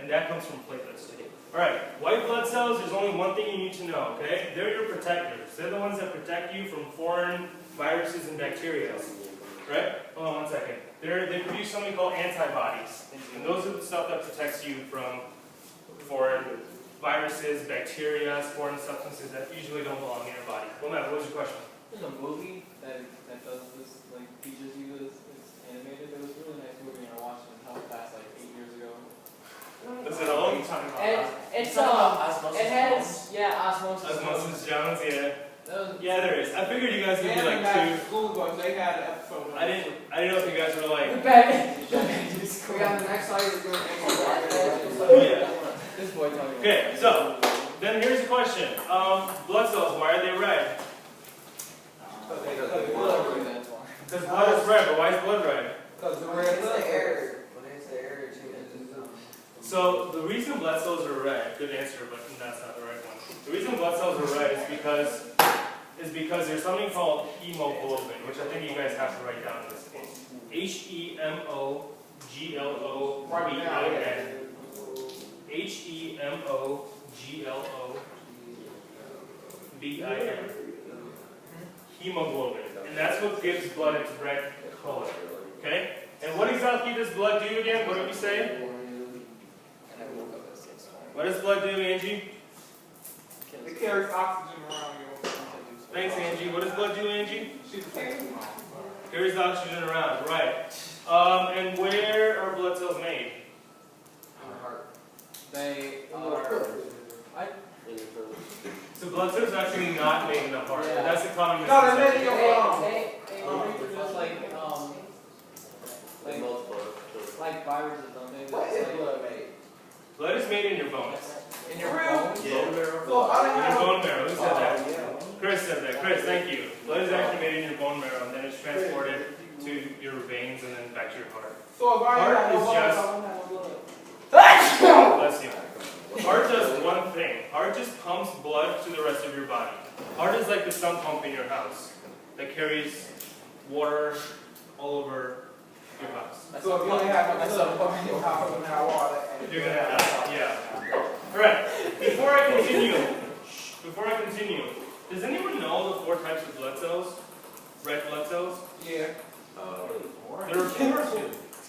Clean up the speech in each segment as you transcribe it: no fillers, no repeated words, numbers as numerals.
and that comes from platelets. Alright, white blood cells, there's only one thing you need to know, okay? They're your protectors. They're the ones that protect you from foreign viruses and bacteria. Right? Hold on one second. They produce something called antibodies. And those are the stuff that protects you from foreign viruses, bacteria, foreign substances that usually don't belong in your body. Well, Matt, what was your question? There's a movie that does this, like, teaches you this. It's animated. It was a really nice movie, and I watched it in Halifax like 8 years ago. Is it all? It's Osmosis. It has, yeah, Osmosis. Osmosis Jones, yeah. Was, Yeah, there is. I figured you guys would be like two. School books, they had an episode. I didn't know if you guys were like. We got the next slide is going Oh, yeah. This boy told me. Okay, so then here's the question. Blood cells, why are they red? Because blood is red, but why is blood red? Because the When red it's blood the air, when it's the air, it changes. So the reason blood cells are red, good answer, but that's not the right one. The reason blood cells are red is because there's something called hemoglobin, which I think you guys have to write down in this case. HEMOGLOBIN. HEMOGLOBIN. Hemoglobin. And that's what gives blood its red color. Okay? And what exactly does blood do again? What did we say? What does blood do, Angie? It carries oxygen around you. Thanks, Angie. What does blood do, Angie? She's taking Carries oxygen around, right. And where are blood cells made? They are. So blood cells are actually not made in the heart. Yeah. That's a common No, they're made in misconception. your Reproduce like viruses, don't they? What is blood made? Blood is made in your bones. In your Real? bones? Yeah. So I In didn't your have. bone marrow. Who said that? Yeah. Chris said that. Chris, thank you. Blood is actually made in your bone marrow, and then it's transported to your veins and then back to your heart. So if I Heart ain't got no is blood, just- I don't have no blood. Bless you. Heart does one thing. Heart just pumps blood to the rest of your body. Heart is like the sump pump in your house that carries water all over your house. So if you only have no blood, in your house, you don't have water. You're gonna die. Yeah. All right. Before I continue, does anyone know the 4 types of blood cells? Red blood cells? Yeah.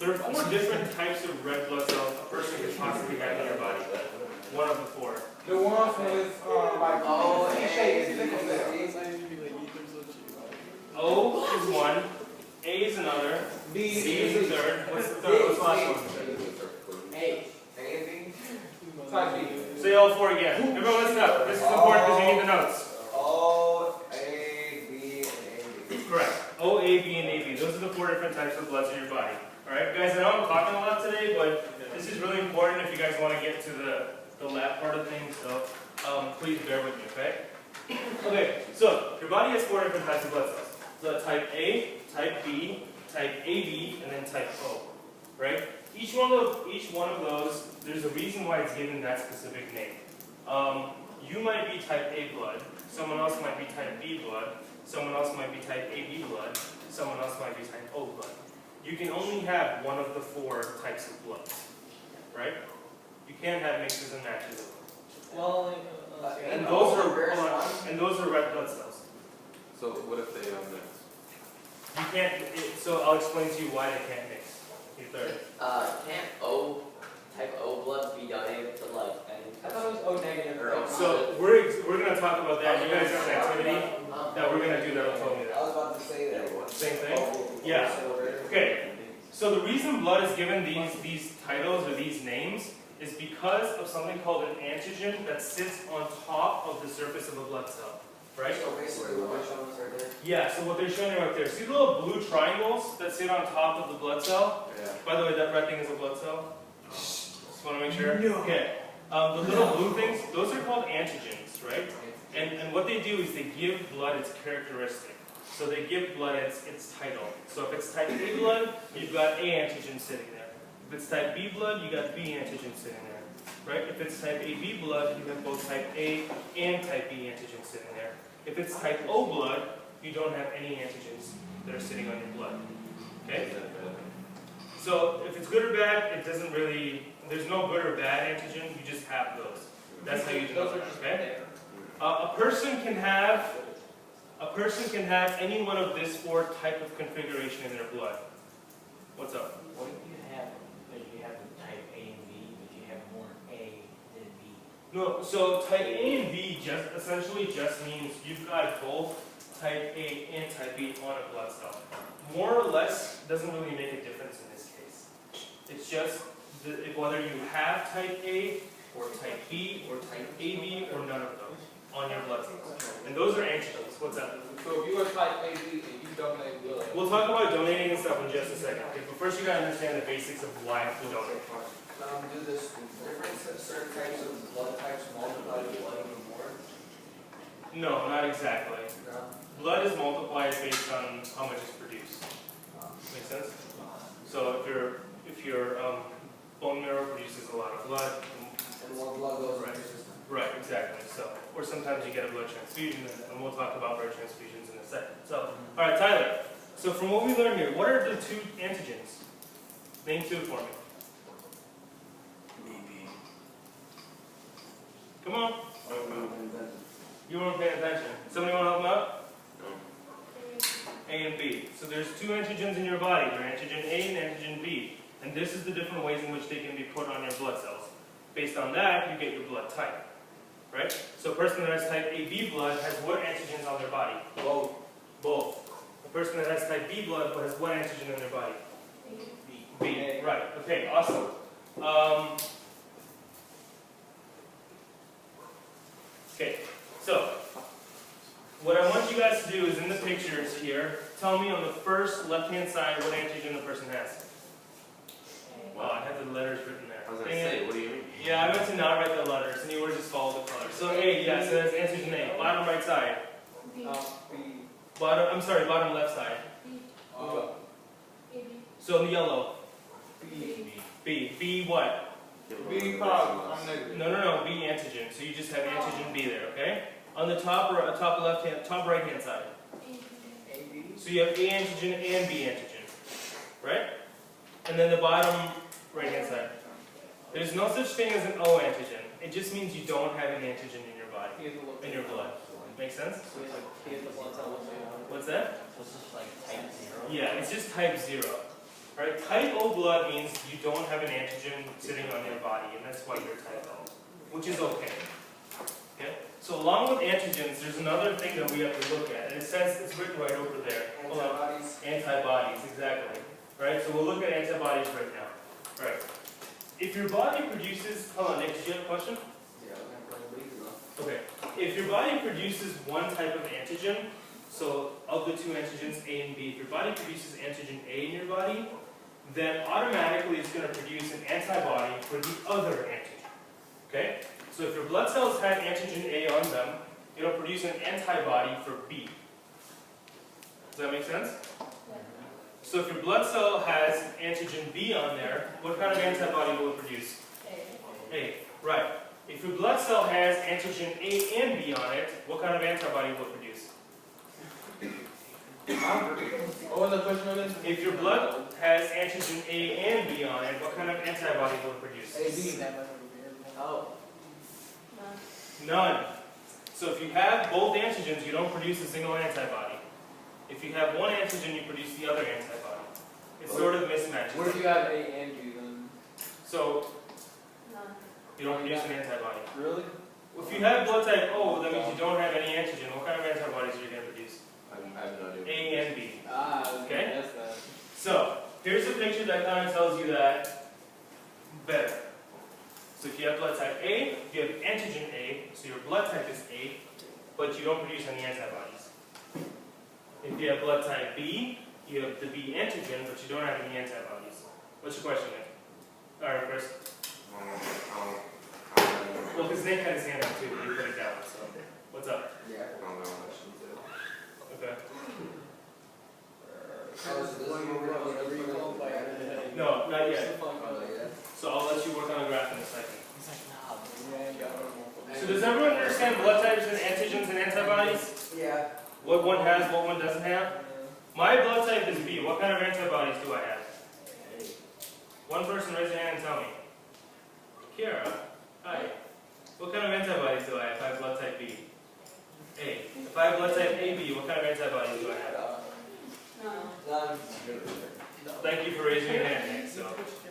There are 4 different types of red blood cells a person could possibly have in your body. One of the 4. The ones with like C-shaped sickle cell. O is one, A is another, B C is is the third. What's the third? What's the last one? A. A and B. type B. Say all 4 again. Everyone listen up. This is important because you need the notes. O, A, B, and A, B. Correct. O, A, B, and A, B. Those are the 4 different types of bloods in your body. Alright, guys, I know I'm talking a lot today, but this is really important if you guys want to get to the lab part of things, so please bear with me, okay? Okay, so your body has 4 different types of blood cells. So type A, type B, type AB, and then type O. Right? Each one of those, there's a reason why it's given that specific name. You might be type A blood, someone else might be type B blood, someone else might be type AB blood, someone else might be type O blood. You can only have one of the 4 types of bloods, right? You can't have mixes and matches of them. Well, And those are red blood cells. So what if they mix? You can't. So I'll explain to you why they can't mix. Your third. Can't type O blood be donated to like any? I thought it was O negative. Or O So we're gonna talk about that. You guys have an activity that we're gonna do that'll tell me I that. was about to say that. Same thing. Yeah. Okay. So the reason blood is given these titles or these names is because of something called an antigen that sits on top of the surface of a blood cell, right? So basically, what we're showing us right there. Yeah, so what they're showing you right there. See the little blue triangles that sit on top of the blood cell? Yeah. By the way, that red thing is a blood cell. Just want to make sure. Okay. The little blue things, those are called antigens, right? And what they do is they give blood its characteristic. So they give blood its title. So if it's type A blood, you've got A antigen sitting there. If it's type B blood, you got B antigen sitting there. Right? If it's type AB blood, you have both type A and type B antigens sitting there. If it's type O blood, you don't have any antigens that are sitting on your blood. Okay? So if it's good or bad, it doesn't really There's no good or bad antigen, you just have those. That's how you Those develop, are just okay? there. A person can have any one of this 4 type of configuration in their blood. What's up? What if you have, like you have the type A and B, but you have more A than B? No, so type A and B essentially just means you've got both type A and type B on a blood cell. More or less doesn't really make a difference in this case. It's just whether you have type A or type B or type AB or none of those on your blood cells. And those are antigens. What's that? So if you were type AB and you donate blood. We'll talk about donating and stuff in just a second. Okay, but first you gotta understand the basics of why we donate. Do this different certain types of blood types multiply the blood even more? No, not exactly. No. Blood is multiplied based on how much is produced. Make sense? So if your bone marrow produces a lot of blood, And more blood goes in your system. right, exactly. So, or sometimes you get a blood transfusion, and we'll talk about blood transfusions in a second. So, all right, Tyler. So from what we learned here, what are the 2 antigens? Name 2 for me. Come on. You weren't paying attention. Somebody want to help him out? A and B. So there's 2 antigens in your body. They're antigen A and antigen B. And this is the different ways in which they can be put on your blood cells. Based on that, you get your blood type. Right? So a person that has type AB blood has what antigens on their body? Both. Both. A person that has type B blood has what antigen in their body? B. Right. Okay, awesome. Okay, so what I want you guys to do is in the pictures here, tell me on the first left-hand side what antigen the person has. Wow, I had the letters written there. I was gonna Dang it. say, what do you mean? Yeah, I meant to not write the letters, and you were just follow the color. So A, yeah, so that's antigen A. Bottom right side. B. Bottom left side. So in the yellow. B. B. B what? B positive, I'm negative. No, B antigen. So you just have antigen B there, okay? On the top top right hand side. AB. So you have A antigen and B antigen, right? And then the bottom right hand side. There's no such thing as an O antigen. It just means you don't have an antigen in your body, He has a look. in your blood. Make sense? So he has the blood cell look. What's that? So it's just like type 0? Yeah, it's just type 0. Right? Type O blood means you don't have an antigen sitting on your body, and that's why you're type O, which is okay. Okay? So along with antigens, there's another thing that we have to look at, and it says, it's written right over there. Hold on. Antibodies. Antibodies, exactly. Right? So we'll look at antibodies right now. Right. If your body produces, hold on, Nick, did you have a question? Yeah, I'm gonna leave it though. Okay. If your body produces one type of antigen, so of the 2 antigens, A and B, if your body produces antigen A in your body, then automatically it's going to produce an antibody for the other antigen. Okay? So if your blood cells have antigen A on them, it'll produce an antibody for B. Does that make sense? So if your blood cell has antigen B on there, what kind of antibody will it produce? A. Right. If your blood cell has antigen A and B on it, what kind of antibody will it produce? What was the question again? If your blood has antigen A and B on it, what kind of antibody will it produce? AB. Oh. None. So if you have both antigens, you don't produce a single antibody. If you have one antigen, you produce the other antibody. It's sort of mismatched. What if you have A and B then? So you don't produce an antibody. Really? If you have blood type O, that means you don't have any antigen. What kind of antibodies are you going to produce? I have no idea. A and B. Okay. That's that. So here's a picture that kind of tells you that better. So if you have blood type A, you have antigen A, so your blood type is A, but you don't produce any antibodies. If you have blood type B, you have the B antigen, but you don't have any antibodies. What's your question, Nick? All right, Chris. Well, because Nick had his hand up too, but he put it down. So what's up? Yeah. I don't know what she said. Okay. Oh, so this is what we're gonna do. No, not yet. Oh, yeah. So I'll let you work on the graph in a second. It's like, nah, So does everyone understand blood types and antigens and antibodies? Yeah. What one has, what one doesn't have? My blood type is B. What kind of antibodies do I have? One person raise your hand and tell me. A, B. What kind of antibodies do I have? None. Thank you for raising your hand, Nick. So,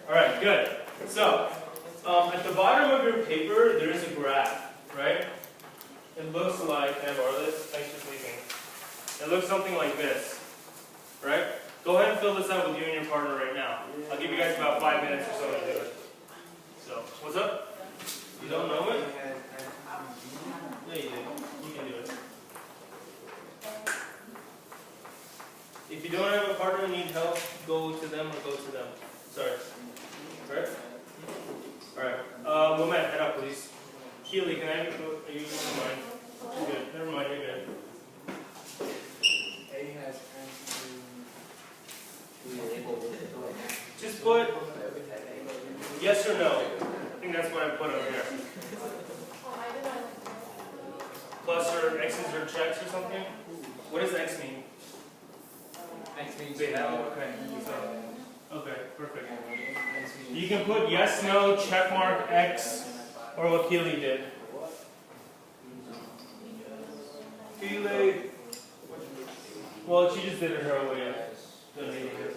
all right, good. So, at the bottom of your paper, there is a graph, right? It looks like, can I borrow this? Thanks for sleeping. It looks something like this, right? Go ahead and fill this out with you and your partner right now. I'll give you guys about 5 minutes or so to do it. So, what's up? You don't know it? Yeah, you do. You can do it. If you don't have a partner and need help, go to them or go to them. Sorry. Right? Alright. Woman, head up, please. Keely, can I have you? Are you mind? You're good. Never mind, you're good. A has Just put yes or no. I think that's what I put up here. Plus or X's or checks or something? What does X mean? X means They have it? no. Okay. So, okay, perfect. X means You can put yes, no, check mark, X, or what Keely did. Keely! Well, she just did it her way. Doesn't need to.